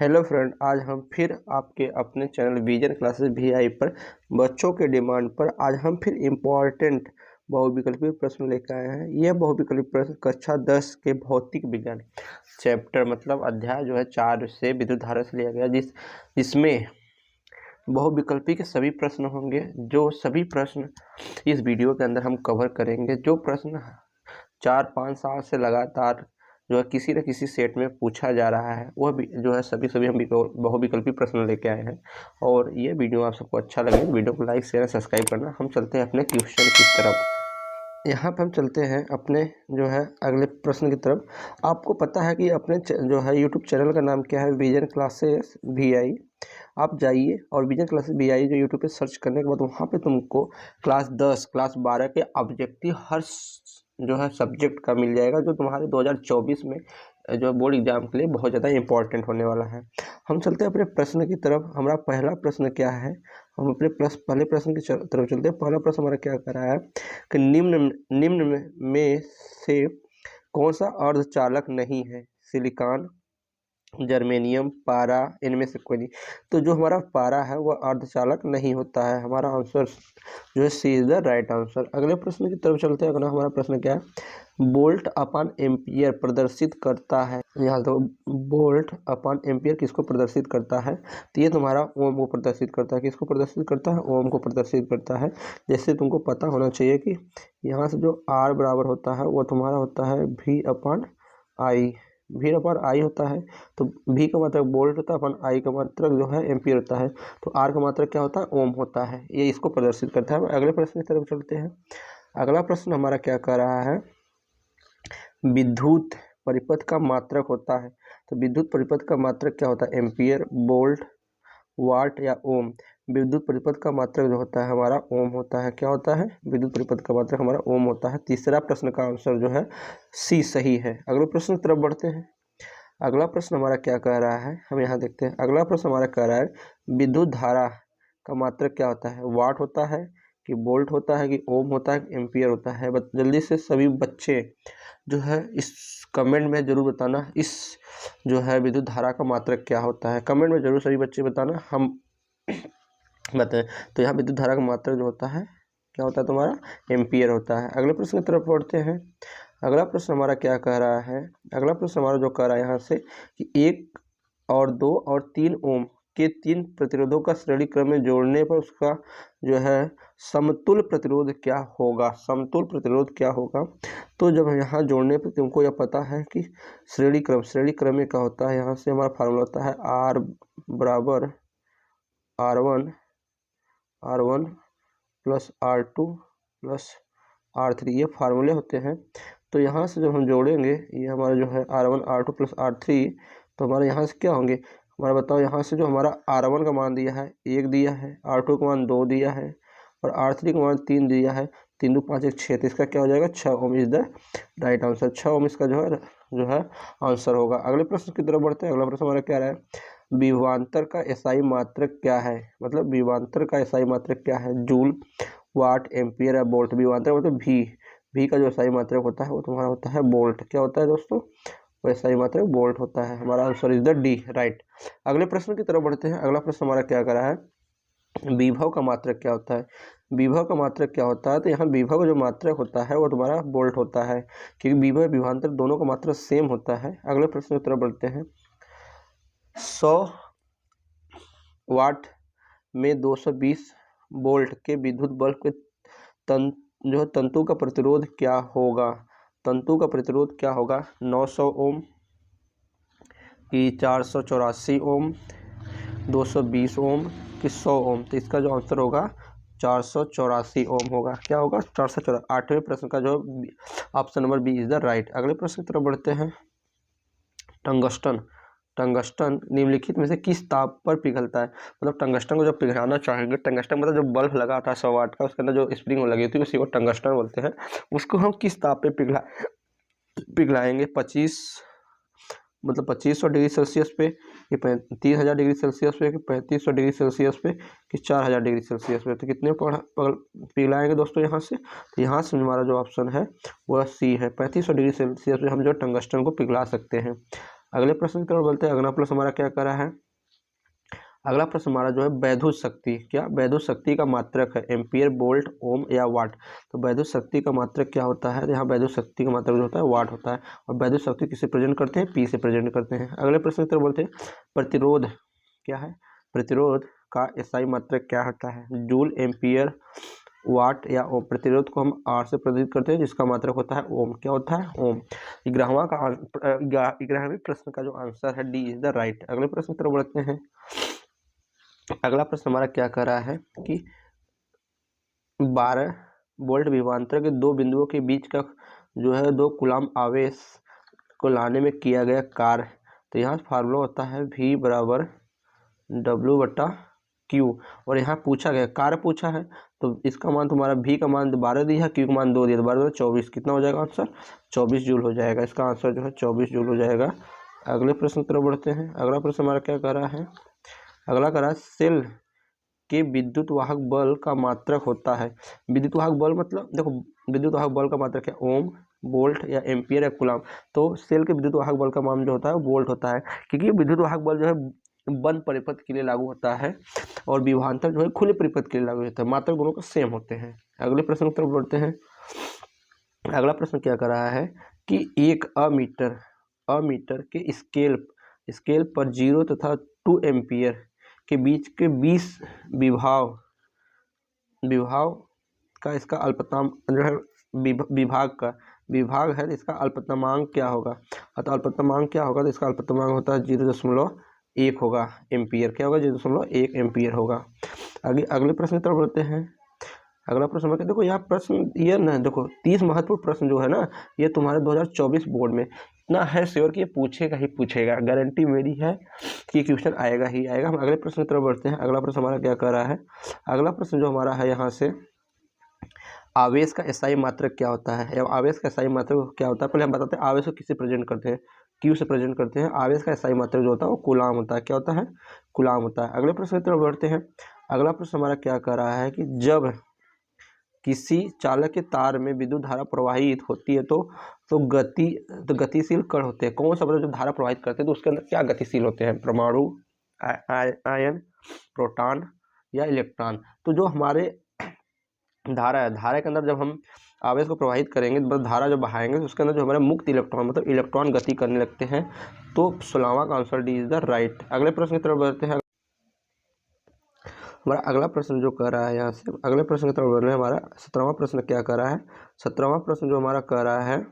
Hello friend, आज हम फिर आपके अपने चैनल विजन क्लासेस वीआई पर बच्चों के डिमांड पर आज हम फिर इम्पोर्टेंट बहुविकल्पी प्रश्न लेकर आए हैं। यह बहुविकल्पी प्रश्न कक्षा 10 के भौतिक विज्ञान चैप्टर मतलब अध्याय जो है 4 से विद्युत धारा से लिया गया, जिसमें बहुविकल्पी के सभी प्रश्न होंगे। जो सभी प्रश्न इस वीडियो के अंदर हम कवर करेंगे। जो प्रश्न 4-5 साल से लगातार जो है किसी न किसी सेट में पूछा जा रहा है, वह भी जो है सभी हम बहुविकल्पी प्रश्न लेके आए हैं। और ये वीडियो आप सबको अच्छा लगे तो वीडियो को लाइक शेयर सब्सक्राइब करना। हम चलते हैं अपने क्वेश्चन की तरफ। यहाँ पर हम चलते हैं अपने जो है अगले प्रश्न की तरफ। आपको पता है कि अपने जो है यूट्यूब चैनल का नाम क्या है, विजन क्लासेस वीआई। आप जाइए और विजन क्लासेस वीआई जो यूट्यूब पे सर्च करने के बाद वहाँ पे तुमको क्लास 10 क्लास 12 के ऑब्जेक्टिव हर जो है सब्जेक्ट का मिल जाएगा, जो तुम्हारे 2024 में जो बोर्ड एग्जाम के लिए बहुत ज़्यादा इंपॉर्टेंट होने वाला है। हम चलते हैं अपने प्रश्न की तरफ। हमारा पहला प्रश्न क्या है, हम अपने पहले प्रश्न की तरफ चलते हैं। पहला प्रश्न हमारा क्या कर रहा है कि निम्न में से कौन सा अर्धचालक नहीं है? सिलिकॉन, जर्मेनियम, पारा, इनमें से कोई नहीं। तो जो हमारा पारा है वह अर्धचालक नहीं होता है। हमारा आंसर जो है सी इज द राइट आंसर। अगले प्रश्न की तरफ चलते हैं। अगला हमारा प्रश्न क्या है, वोल्ट अपॉन एम्पियर प्रदर्शित करता है। यहाँ तो वोल्ट अपॉन एम्पियर किसको प्रदर्शित करता है? तो ये तुम्हारा ओम को प्रदर्शित करता है। किसको प्रदर्शित करता है? ओम को प्रदर्शित करता है। जैसे तुमको पता होना चाहिए कि यहाँ से जो आर बराबर होता है वो तुम्हारा होता है V upon I. V upon I होता है, तो वी का मात्रक वोल्ट होता है, अपन आई का मात्रक जो है एम्पियर होता है, तो आर का मात्रक क्या होता है? ओम होता है। ये इसको प्रदर्शित करता है। अगले प्रश्न की तरफ चलते हैं। अगला प्रश्न हमारा क्या कर रहा है, विद्युत परिपथ का मात्रक होता है। तो विद्युत परिपथ का मात्रक क्या होता है? एम्पियर, वोल्ट, वाट या ओम। विद्युत परिपथ का मात्रक जो होता है हमारा ओम होता है। क्या होता है? विद्युत परिपथ का मात्रक हमारा ओम होता है। तीसरा प्रश्न का आंसर जो है सी सही है। अगले प्रश्न की तरफ बढ़ते हैं। अगला प्रश्न हमारा क्या कह रहा है, हम यहाँ देखते हैं। अगला प्रश्न हमारा कह रहा है विद्युत धारा का मात्रक क्या होता है? वाट होता है कि वोल्ट होता है कि ओम होता है कि एम्पियर होता है? जल्दी से सभी बच्चे जो है इस कमेंट में जरूर बताना, इस जो है विद्युत धारा का मात्रक क्या होता है। कमेंट में जरूर सभी बच्चे बताना, हम बताएं। तो यहाँ विद्युत धारा का मात्रक जो होता है क्या होता है तुम्हारा? एम्पियर होता है। अगले प्रश्न की तरफ बढ़ते हैं। अगला प्रश्न हमारा क्या कह रहा है, अगला प्रश्न हमारा जो कह रहा है यहाँ से कि 1 और 2 और 3 ओम के 3 प्रतिरोधों का श्रेणी क्रम में जोड़ने पर उसका जो है समतुल्य प्रतिरोध क्या होगा? समतुल्य प्रतिरोध क्या होगा? तो जब यहाँ जोड़ने पर तुमको यह पता है कि श्रेणी क्रम में क्या होता है, यहाँ से हमारा फार्मूला होता है आर बराबर R1 plus R2 plus R3, ये फार्मूले होते हैं। तो यहाँ से जब हम जोड़ेंगे ये हमारा जो है R1 R2 प्लस R3, तो हमारे यहाँ से क्या होंगे हमारा, बताओ। यहाँ से जो हमारा R1 का मान दिया है 1 दिया है, R2 का मान 2 दिया है और R3 का मान 3 दिया है। 3 2 5 1 6, तो इसका क्या हो जाएगा? 6 ओम इज द राइट आंसर। 6 ओम इसका जो है आंसर होगा। अगले प्रश्न की तरफ बढ़ते हैं। अगला प्रश्न हमारा क्या रहा है, विभवांतर का एसआई मात्रक क्या है? मतलब विभवांतर का एसआई मात्रक क्या है? जूल, वाट, एम्पियर या वोल्ट। विभवांतर मतलब भी का जो एसआई मात्रक होता है वो तुम्हारा होता है वोल्ट। क्या होता है दोस्तों? वो एसआई मात्रक वोल्ट होता है। हमारा answer is the D, right. अगले प्रश्न की तरफ बढ़ते हैं। अगला प्रश्न हमारा क्या कर रहा है, विभव का मात्रक क्या होता है? विभव का मात्रक क्या होता है? तो यहाँ विभव का जो मात्रक होता है वो तुम्हारा वोल्ट होता है, क्योंकि विभव विभवांतर दोनों का मात्रक सेम होता है। अगले प्रश्न की तरफ बढ़ते हैं। 100 वाट में 220 वोल्ट के विद्युत बल्ब के तंतु का प्रतिरोध क्या होगा? तंतु का प्रतिरोध क्या होगा? 900 ओम कि 484 ओम, 220 ओम कि 100 ओम? तो इसका जो आंसर होगा 484 ओम होगा। क्या होगा? 484। 8वें प्रश्न का जो option number B is the right. अगले प्रश्न की तरफ बढ़ते हैं। टंगस्टन निम्नलिखित में से किस ताप पर पिघलता है? मतलब टंगस्टन को जब पिघलाना चाहेंगे, टंगस्टन मतलब जो बल्ब लगा था 100 वाट का, उसके अंदर जो स्प्रिंग लगी होती है उसी को टंगस्टन बोलते हैं। उसको हम किस ताप पे पिघलाएंगे? 2500 डिग्री सेल्सियस पे कि 3000 डिग्री सेल्सियस पे कि 3500 डिग्री सेल्सियस पे कि 4000 डिग्री सेल्सियस पे? तो कितने पिघलाएंगे दोस्तों यहाँ से? तो यहाँ से हमारा जो ऑप्शन है वह सी है। 3500 डिग्री सेल्सियस पे हम जो टंगस्टन को पिघला सकते हैं। अगले प्रश्न की तरफ बोलते हैं। अगला प्रश्न हमारा क्या कर रहा है, अगला प्रश्न हमारा जो है वैद्युत शक्ति, क्या वैद्युत शक्ति का मात्रक है एम्पियर, वोल्ट, ओम या वाट। तो वैद्युत शक्ति का मात्रक क्या होता है, यहाँ वैद्युत शक्ति का मात्रक जो होता है वाट होता है। और वैद्युत शक्ति किसे प्रेजेंट करते हैं, पी से प्रेजेंट करते हैं। अगले प्रश्न की तरफ बोलते हैं प्रतिरोध क्या है, प्रतिरोध का एसआई मात्रक क्या होता है, जूल, एम्पियर, वाट या ओम। प्रतिरोध को हम आर से प्रदर्शित करते हैं जिसका मात्रक होता है ओम। क्या होता है, ओम। 11वें प्रश्न का जो आंसर है डी इज द राइट। अगले प्रश्न की तरफ बढ़ते हैं। अगला प्रश्न हमारा क्या कर रहा है कि 12 वोल्ट विभवांतर के दो बिंदुओं के बीच का जो है 2 कूलाम आवेश को लाने में किया गया कार्य। तो यहाँ फार्मूला होता है V बराबर W/Q। और यहाँ पूछा गया कार्य पूछा है, तो इसका मान तुम्हारा V का मान 12 दिया, Q का मान 2 दिया, तो 12 24, कितना हो जाएगा आंसर, 24 जूल हो जाएगा। इसका आंसर जो है 24 जूल हो जाएगा। अगले प्रश्न की तरफ बढ़ते हैं। अगला प्रश्न हमारा क्या कर रहा है, अगला करा सेल के विद्युत वाहक बल का मात्रक होता है। विद्युत वाहक बल मतलब देखो, विद्युत वाहक बल का मात्रक है ओम, वोल्ट या एम्पियर या कूलाम। तो सेल के विद्युत वाहक बल का मान जो होता है वोल्ट होता है, क्योंकि विद्युत वाहक बल जो है बंद परिपथ के लिए लागू होता है और विभवांतर जो है खुले परिपथ के लिए लागू होता है। मात्रक दोनों का सेम होते हैं। अगले प्रश्न की तरफ बढ़ते हैं। अगला प्रश्न क्या कर रहा है कि एक अमीटर के स्केल पर 0 तथा 2 एम्पियर के बीच के 20 विभाव का इसका अल्पतमांक जो है विभाग है, तो इसका अल्पतमांक क्या होगा। तो अल्पतमांक क्या होगा, तो इसका अल्पतमांक होता है 0.1 होगा एम्पियर। क्या होगा, 0.1 एम्पियर होगा। आगे अगले प्रश्न की तरफ बढ़ते हैं। अगला प्रश्न में देखो, यहाँ प्रश्न ये ना देखो 30 महत्वपूर्ण प्रश्न जो है ना, ये तुम्हारे 2024 बोर्ड में इतना है श्योर कि ये पूछेगा ही पूछेगा, गारंटी मेरी है कि क्वेश्चन आएगा ही आएगा। हम अगले प्रश्न की तरफ बढ़ते हैं। अगला प्रश्न हमारा क्या कर रहा है, अगला प्रश्न जो हमारा है यहाँ से, आवेश का एसआई मात्रक क्या होता है, या आवेश का एसआई मात्रक क्या होता है। पहले हम बताते हैं आवेश को किससे प्रेजेंट करते हैं, क्यू से प्रेजेंट करते हैं। आवेश का एसआई मात्रक जो होता है वो कूलाम होता है। क्या होता है, कूलाम होता है। अगले प्रश्न की तरफ बढ़ते हैं। अगला प्रश्न हमारा क्या कर रहा है कि जब किसी चालक के तार में विद्युत धारा प्रवाहित होती है तो गतिशील कण होते हैं। कौन सा मतलब जब धारा प्रवाहित करते हैं तो उसके अंदर क्या गतिशील होते हैं, परमाणु, आयन, प्रोटॉन या इलेक्ट्रॉन। तो जो हमारे धारा है, धारा के अंदर जब हम आवेश को प्रवाहित करेंगे, बस धारा जब बहाएंगे तो उसके अंदर जो हमारे मुक्त इलेक्ट्रॉन मतलब इलेक्ट्रॉन गति करने लगते हैं। तो 16वां का answer D is the right. अगले प्रश्न की तरफ बढ़ते हैं। हमारा अगला प्रश्न जो कर रहा है यहाँ से, अगले प्रश्न की तरफ बढ़ रहे हैं। हमारा 17वां प्रश्न क्या कर रहा है, 17वां प्रश्न जो हमारा कर रहा है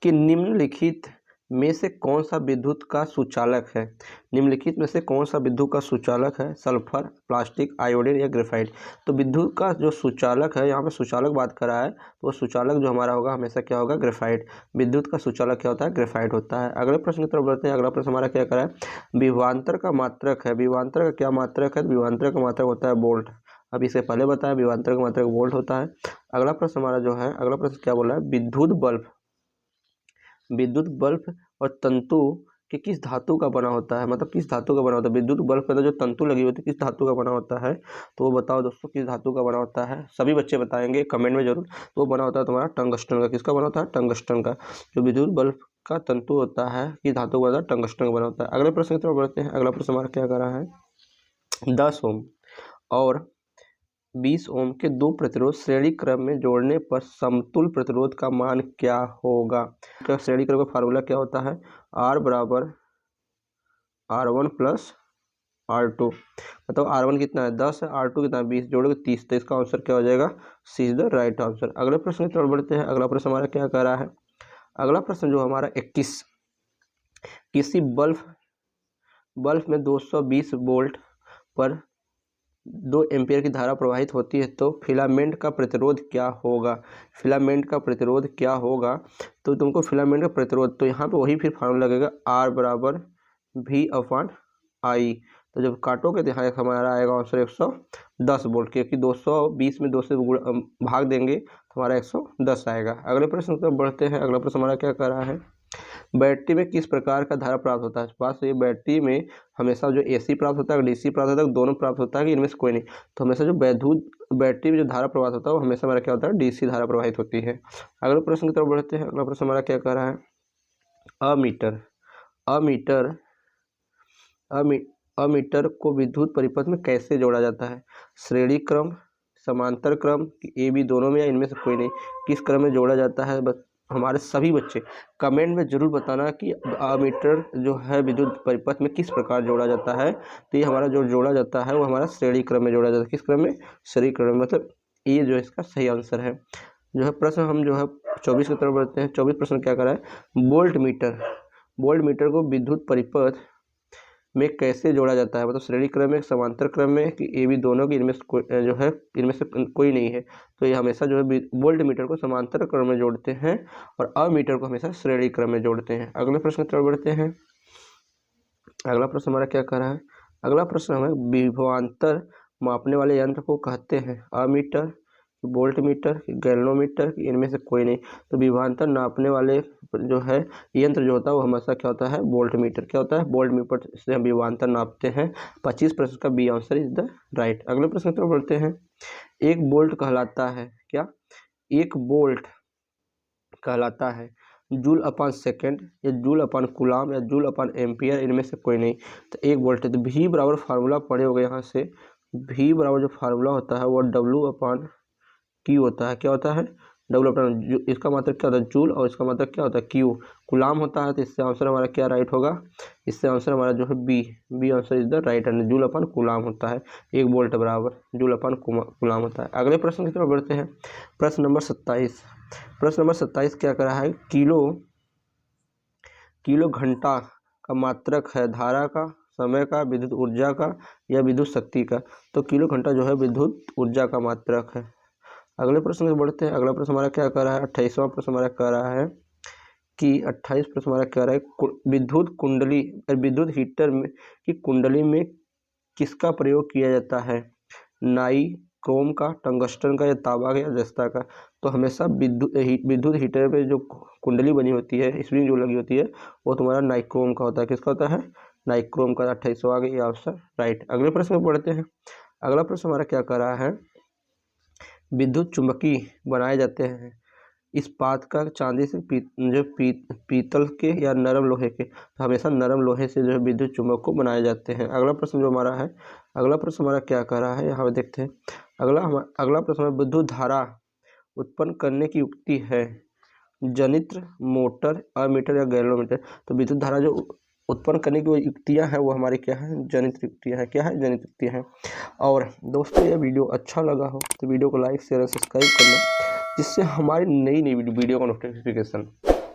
कि निम्नलिखित में से कौन सा विद्युत का सुचालक है। निम्नलिखित में से कौन सा विद्युत का सुचालक है, सल्फर, प्लास्टिक, आयोडीन या ग्रेफाइट। तो विद्युत का जो सुचालक है, यहाँ पे सुचालक बात कर रहा है, तो वो सुचालक जो हमारा होगा हमेशा क्या होगा, ग्रेफाइट। विद्युत का सुचालक क्या होता है, ग्रेफाइट होता है। अगले प्रश्न की तरफ बढ़ते हैं। अगला प्रश्न हमारा क्या कर रहा है, विभवांतर का मात्रक है। विभवांतर का क्या मात्रक है, विभवांतर का मात्रक होता है वोल्ट। अब इससे पहले बताया विभवांतर का मात्रक वोल्ट होता है। अगला प्रश्न हमारा जो है, अगला प्रश्न क्या बोला है, विद्युत बल्ब और तंतु कि किस धातु का बना होता है, मतलब किस धातु का बना होता है। विद्युत बल्ब के अंदर जो तंतु लगी होती है किस धातु का बना होता है, तो वो बताओ दोस्तों किस धातु का बना होता है। सभी बच्चे बताएंगे कमेंट में जरूर। तो वो बना होता है तुम्हारा टंगस्टन का। किसका बना होता है, टंगस्टन का। जो विद्युत बल्ब का तंतु होता है किस धातु का, टंगस्टन का बना होता है। अगले प्रश्न की तरफ बढ़ते हैं। अगला प्रश्न हमारा क्या कर रहा है, 10 ओम और 20 ओम के दो प्रतिरोध श्रेणी क्रम में जोड़ने पर समतुल्य प्रतिरोध का मान क्या होगा। श्रेणी क्रम का फार्मूला क्या होता है, R बराबर R1 प्लस R2। मतलब R1 कितना है 10 है, R2 कितना है 20, जोड़ोगे 30। तो इसका आंसर क्या हो जाएगा, सी इज द राइट आंसर। अगले प्रश्न की तरफ बढ़ते हैं। अगला प्रश्न हमारा क्या कर रहा है, अगला प्रश्न जो हमारा 21, किसी बल्ब में 220 वोल्ट पर 2 एम्पियर की धारा प्रवाहित होती है तो फिलामेंट का प्रतिरोध क्या होगा। फिलामेंट का प्रतिरोध क्या होगा, तो तुमको फिलामेंट का प्रतिरोध, तो यहाँ पे वही फिर फार्मूला लगेगा R बराबर V/I। तो जब काटोगे तो यहाँ हमारा आएगा आंसर 110 वोल्ट, क्योंकि 220 में 2 से भाग देंगे तो हमारा 110 आएगा। अगले प्रश्न की तरफ बढ़ते हैं। अगला प्रश्न हमारा क्या कर रहा है, बैटरी में किस प्रकार का धारा प्राप्त होता है। बात ये बैटरी में हमेशा जो AC प्राप्त होता है, DC प्राप्त होता है, दोनों प्राप्त होता है कि इनमें से कोई नहीं। तो हमेशा जो बैटरी में जो धारा प्रवाहित होता है वो हमेशा हमारा क्या होता है, DC धारा प्रवाहित होती है। अगले प्रश्न की तरफ बढ़ते हैं। अगला प्रश्न हमारा क्या कह रहा है, अमीटर अमीटर अमी अमीटर को विद्युत परिपथ में कैसे जोड़ा जाता है? श्रेणी क्रम, समांतर क्रम, ए बी दोनों में या इनमें से कोई नहीं? किस क्रम में जोड़ा जाता है? बस हमारे सभी बच्चे कमेंट में जरूर बताना कि अमीटर जो है विद्युत परिपथ में किस प्रकार जोड़ा जाता है। तो ये हमारा जो जोड़ा जाता है वो हमारा श्रेणी क्रम में जोड़ा जाता है। किस क्रम में? श्रेणी क्रम में, मतलब ये जो इसका सही आंसर है। जो है प्रश्न हम जो है 24 की तरफ बढ़ते हैं। 24 प्रश्न क्या करा है? वोल्ट मीटर को विद्युत परिपथ में कैसे जोड़ा जाता है? मतलब श्रेणी क्रम में, समांतर क्रम में, कि ए बी दोनों की? इनमें से कोई जो है, इनमें से कोई नहीं है। तो ये हमेशा जो है वोल्ट मीटर को समांतर क्रम में जोड़ते हैं और अमीटर को हमेशा श्रेणी क्रम में जोड़ते हैं। अगले प्रश्न की तरफ बढ़ते हैं। अगला प्रश्न हमारा क्या कर रहा है? अगला प्रश्न हमें विभवांतर मापने वाले यंत्र को कहते हैं अमीटर, वोल्ट मीटर, गैल्वेनोमीटर, इनमें से कोई नहीं। तो विभवांतर नापने वाले जो है यंत्र जो होता है वो हमेशा क्या होता है? Volt meter. क्या होता है? वोल्ट मीटर से हम विभवांतर नापते हैं। 25 प्रश्न का B answer is the right. अगले प्रश्न की तरफ बढ़ते हैं। एक वोल्ट कहलाता है क्या? एक वोल्ट कहलाता है जूल अपॉन सेकेंड, या जूल अपॉन कूलाम, या जूल अपॉन एम्पियर, इनमें से कोई नहीं। तो एक वोल्ट है तो भी बराबर फार्मूला पढ़े होगा यहाँ से। भी बराबर जो फार्मूला होता है वो डब्लू अपॉन क्यू होता है। क्या होता है? डब्लू अपॉन, इसका मतलब क्या होता है? जूल, और इसका मतलब क्या होता है? क्यू। कूलाम होता है। तो इससे आंसर हमारा क्या राइट होगा? इससे आंसर हमारा जो है B answer is the right and joule upon coulomb होता है। एक वोल्ट बराबर जूल अपॉन कूलाम होता है। अगले प्रश्न की तरफ बढ़ते हैं। प्रश्न नंबर 27। प्रश्न नंबर 27 क्या कर रहा है? किलो घंटा का मात्रक है धारा का, समय का, विद्युत ऊर्जा का, या विद्युत शक्ति का? तो किलो घंटा जो है विद्युत ऊर्जा का मात्रक है। अगले प्रश्न में बढ़ते हैं। अगला प्रश्न हमारा क्या कर रहा है? 28वां प्रश्न हमारा कह रहा है कि 28 प्रश्न हमारा कह रहा है विद्युत कुंडली, विद्युत हीटर में की कुंडली में किसका प्रयोग किया जाता है? नाई, क्रोम का, टंगस्टन का, या तांबा का, या जस्ता का? तो हमेशा विद्युत हीटर पे जो कुंडली बनी होती है, स्प्रिंग जो लगी होती है, वो तुम्हारा नाइक्रोम का होता है। किसका होता है? नाइक्रोम का। 28वां ये आंसर राइट। अगले प्रश्न में पढ़ते हैं। अगला प्रश्न हमारा क्या कर रहा है? विद्युत चुम्बकी बनाए जाते हैं इस्पात का, चांदी से, पीतल के, या नरम लोहे के? तो हमेशा नरम लोहे से जो है विद्युत चुम्बक को बनाए जाते हैं। अगला प्रश्न जो हमारा है, अगला प्रश्न हमारा क्या कर रहा है? यहाँ देखते हैं। अगला प्रश्न में विद्युत धारा उत्पन्न करने की युक्ति है जनित्र, मोटर, अमीटर, या गैल्वेनोमीटर? तो विद्युत धारा जो उत्पन्न करने की युक्तियाँ हैं वो हमारी क्या है? जनित्र युक्तियाँ हैं। क्या है? जनित्र युक्तियाँ हैं। और दोस्तों ये वीडियो अच्छा लगा हो तो वीडियो को लाइक, शेयर और सब्सक्राइब करना, जिससे हमारी नई नई वीडियो का नोटिफिकेशन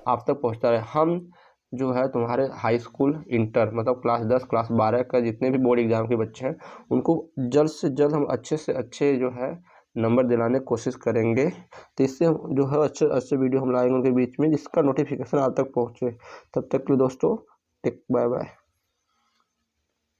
आप तक पहुंचता रहे। हम जो है तुम्हारे हाई स्कूल, इंटर, मतलब क्लास 10, क्लास 12 का जितने भी बोर्ड एग्जाम के बच्चे हैं उनको जल्द से जल्द हम अच्छे से अच्छे जो है नंबर दिलाने की कोशिश करेंगे। तो इससे जो है अच्छे अच्छे वीडियो हम लाएंगे उनके बीच में, जिसका नोटिफिकेशन आप तक पहुँचे। तब तक के लिए दोस्तों टेक बाय बाय।